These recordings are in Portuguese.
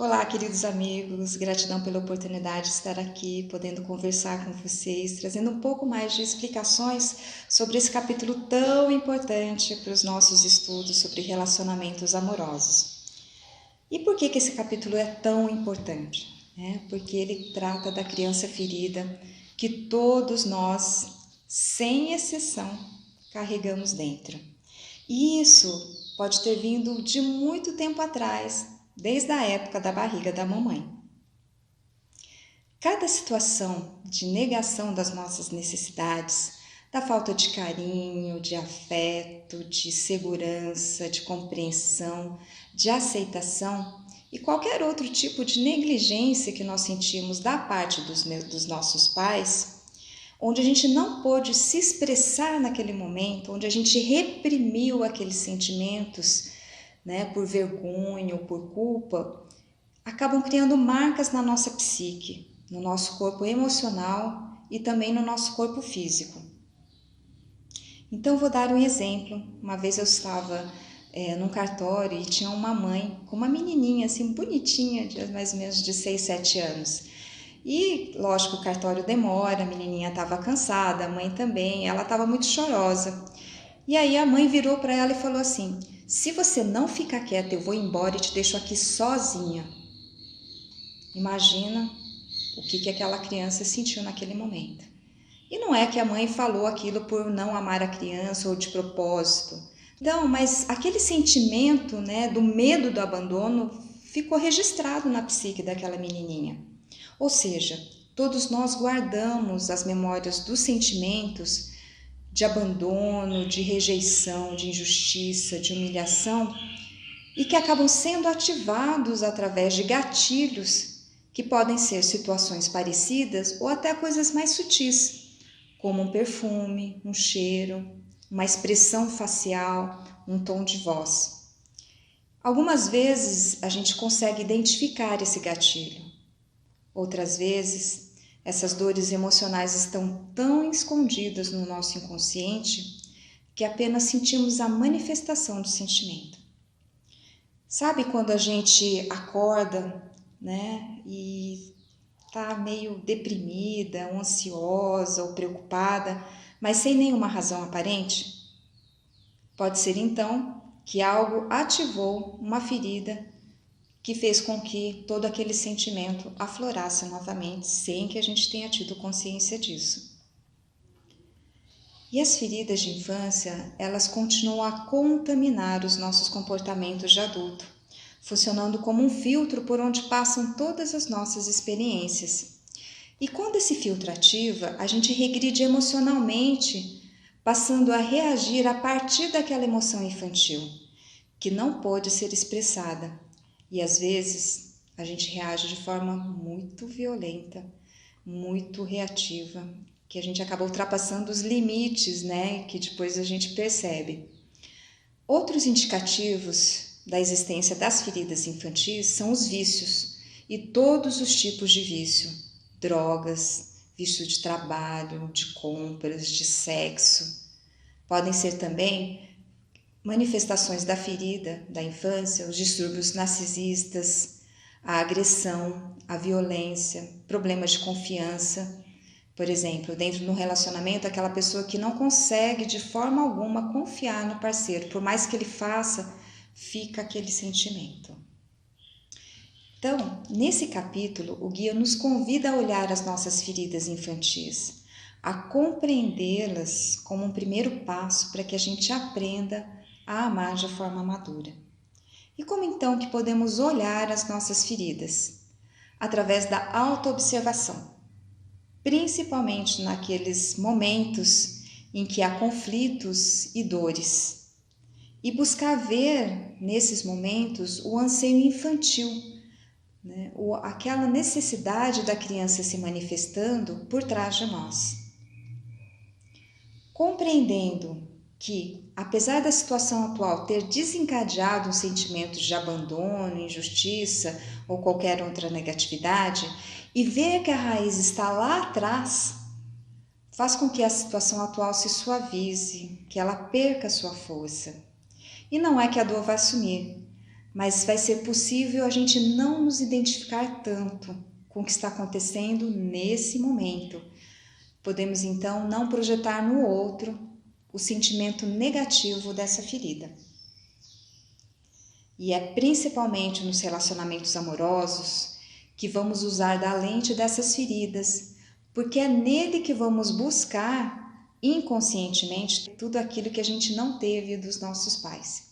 Olá, queridos amigos, gratidão pela oportunidade de estar aqui, podendo conversar com vocês, trazendo um pouco mais de explicações sobre esse capítulo tão importante para os nossos estudos sobre relacionamentos amorosos. E por que esse capítulo é tão importante? Porque ele trata da criança ferida que todos nós, sem exceção, carregamos dentro. E isso pode ter vindo de muito tempo atrás, desde a época da barriga da mamãe. Cada situação de negação das nossas necessidades, da falta de carinho, de afeto, de segurança, de compreensão, de aceitação e qualquer outro tipo de negligência que nós sentimos da parte dos nossos pais, onde a gente não pôde se expressar naquele momento, onde a gente reprimiu aqueles sentimentos, por vergonha ou por culpa, acabam criando marcas na nossa psique, no nosso corpo emocional e também no nosso corpo físico. Então, vou dar um exemplo. Uma vez eu estava num cartório e tinha uma mãe com uma menininha assim bonitinha, de mais ou menos de 6, 7 anos. E, lógico, o cartório demora, a menininha estava cansada, a mãe também, ela estava muito chorosa. E aí a mãe virou para ela e falou assim: se você não ficar quieta, eu vou embora e te deixo aqui sozinha. Imagina o que aquela criança sentiu naquele momento. E não é que a mãe falou aquilo por não amar a criança ou de propósito. Não, mas aquele sentimento, do medo do abandono ficou registrado na psique daquela menininha. Ou seja, todos nós guardamos as memórias dos sentimentos de abandono, de rejeição, de injustiça, de humilhação e que acabam sendo ativados através de gatilhos que podem ser situações parecidas ou até coisas mais sutis, como um perfume, um cheiro, uma expressão facial, um tom de voz. Algumas vezes a gente consegue identificar esse gatilho. Outras vezes, essas dores emocionais estão tão escondidas no nosso inconsciente que apenas sentimos a manifestação do sentimento. Sabe quando a gente acorda, e tá meio deprimida, ou ansiosa ou preocupada, mas sem nenhuma razão aparente? Pode ser então que algo ativou uma ferida que fez com que todo aquele sentimento aflorasse novamente, sem que a gente tenha tido consciência disso. E as feridas de infância, elas continuam a contaminar os nossos comportamentos de adulto, funcionando como um filtro por onde passam todas as nossas experiências. E quando esse filtro ativa, a gente regride emocionalmente, passando a reagir a partir daquela emoção infantil, que não pôde ser expressada. E às vezes a gente reage de forma muito violenta, muito reativa, que a gente acaba ultrapassando os limites, que depois a gente percebe. Outros indicativos da existência das feridas infantis são os vícios e todos os tipos de vício: drogas, vício de trabalho, de compras, de sexo. Podem ser também manifestações da ferida da infância, os distúrbios narcisistas, a agressão, a violência, problemas de confiança. Por exemplo, dentro de um relacionamento, aquela pessoa que não consegue de forma alguma confiar no parceiro, por mais que ele faça, fica aquele sentimento. Então, nesse capítulo, o guia nos convida a olhar as nossas feridas infantis, a compreendê-las como um primeiro passo para que a gente aprenda a amar de forma madura. E como então que podemos olhar as nossas feridas? Através da autoobservação, principalmente naqueles momentos em que há conflitos e dores, e buscar ver nesses momentos o anseio infantil, aquela necessidade da criança se manifestando por trás de nós. Compreendendo que, apesar da situação atual ter desencadeado um sentimento de abandono, injustiça ou qualquer outra negatividade, e ver que a raiz está lá atrás, faz com que a situação atual se suavize, que ela perca sua força. E não é que a dor vai sumir, mas vai ser possível a gente não nos identificar tanto com o que está acontecendo nesse momento. Podemos então não projetar no outro o sentimento negativo dessa ferida. E é principalmente nos relacionamentos amorosos que vamos usar da lente dessas feridas, porque é nele que vamos buscar inconscientemente tudo aquilo que a gente não teve dos nossos pais.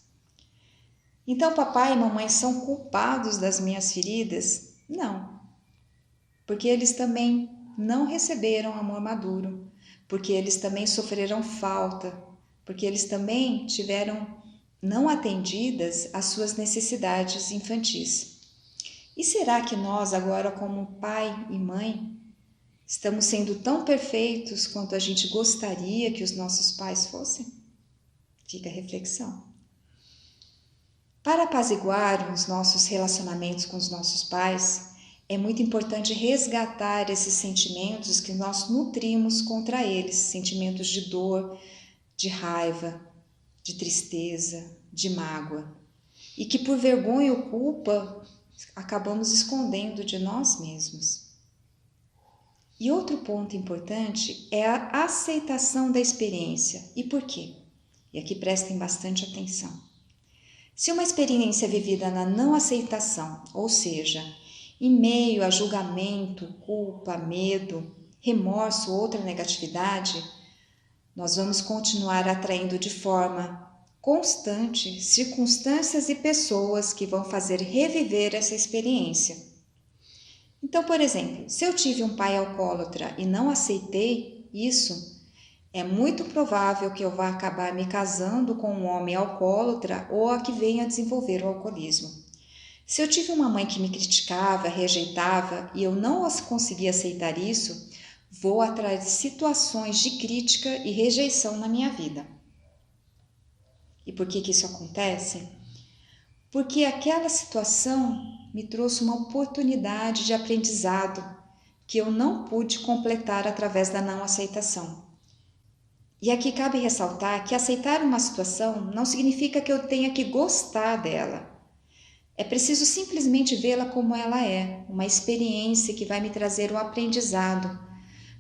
Então, papai e mamãe são culpados das minhas feridas? Não, porque eles também não receberam amor maduro, porque eles também sofreram falta, porque eles também tiveram não atendidas as suas necessidades infantis. E será que nós agora, como pai e mãe, estamos sendo tão perfeitos quanto a gente gostaria que os nossos pais fossem? Fica a reflexão. Para apaziguar os nossos relacionamentos com os nossos pais, é muito importante resgatar esses sentimentos que nós nutrimos contra eles, sentimentos de dor, de raiva, de tristeza, de mágoa, e que por vergonha ou culpa acabamos escondendo de nós mesmos. E outro ponto importante é a aceitação da experiência. E por quê? E aqui prestem bastante atenção. Se uma experiência é vivida na não aceitação, ou seja, em meio a julgamento, culpa, medo, remorso ou outra negatividade, nós vamos continuar atraindo de forma constante circunstâncias e pessoas que vão fazer reviver essa experiência. Então, por exemplo, se eu tive um pai alcoólatra e não aceitei isso, é muito provável que eu vá acabar me casando com um homem alcoólatra ou a que venha a desenvolver o alcoolismo. Se eu tive uma mãe que me criticava, rejeitava e eu não conseguia aceitar isso, vou atrair situações de crítica e rejeição na minha vida. E por que isso acontece? Porque aquela situação me trouxe uma oportunidade de aprendizado que eu não pude completar através da não aceitação. E aqui cabe ressaltar que aceitar uma situação não significa que eu tenha que gostar dela. É preciso simplesmente vê-la como ela é, uma experiência que vai me trazer um aprendizado,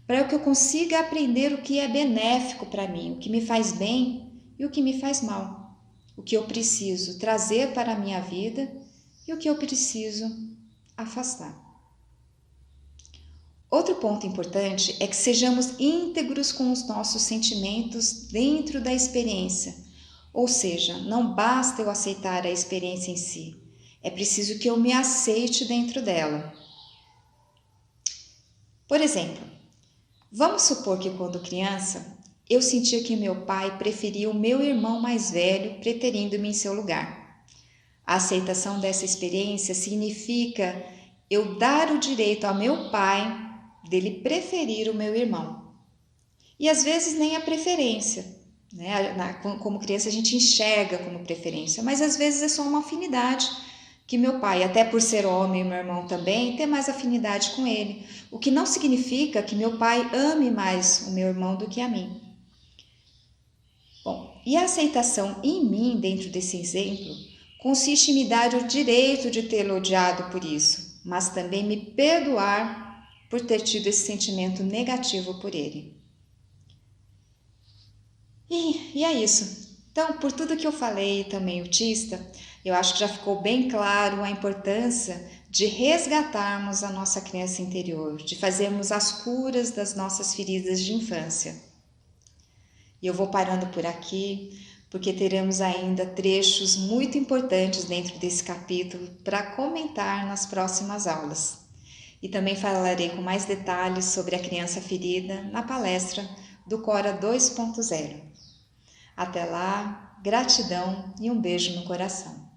para que eu consiga aprender o que é benéfico para mim, o que me faz bem e o que me faz mal, o que eu preciso trazer para a minha vida e o que eu preciso afastar. Outro ponto importante é que sejamos íntegros com os nossos sentimentos dentro da experiência, ou seja, não basta eu aceitar a experiência em si, é preciso que eu me aceite dentro dela. Por exemplo, vamos supor que quando criança eu sentia que meu pai preferia o meu irmão mais velho, preterindo-me em seu lugar. A aceitação dessa experiência significa eu dar o direito ao meu pai dele preferir o meu irmão. E às vezes nem a preferência, né? Como criança a gente enxerga como preferência, mas às vezes é só uma afinidade que meu pai, até por ser homem e meu irmão também, tem mais afinidade com ele. O que não significa que meu pai ame mais o meu irmão do que a mim. Bom, e a aceitação em mim, dentro desse exemplo, consiste em me dar o direito de tê-lo odiado por isso, mas também me perdoar por ter tido esse sentimento negativo por ele. E é isso. Então, por tudo que eu falei também, autista, eu acho que já ficou bem claro a importância de resgatarmos a nossa criança interior, de fazermos as curas das nossas feridas de infância. E eu vou parando por aqui, porque teremos ainda trechos muito importantes dentro desse capítulo para comentar nas próximas aulas. E também falarei com mais detalhes sobre a criança ferida na palestra do Cora 2.0. Até lá, gratidão e um beijo no coração.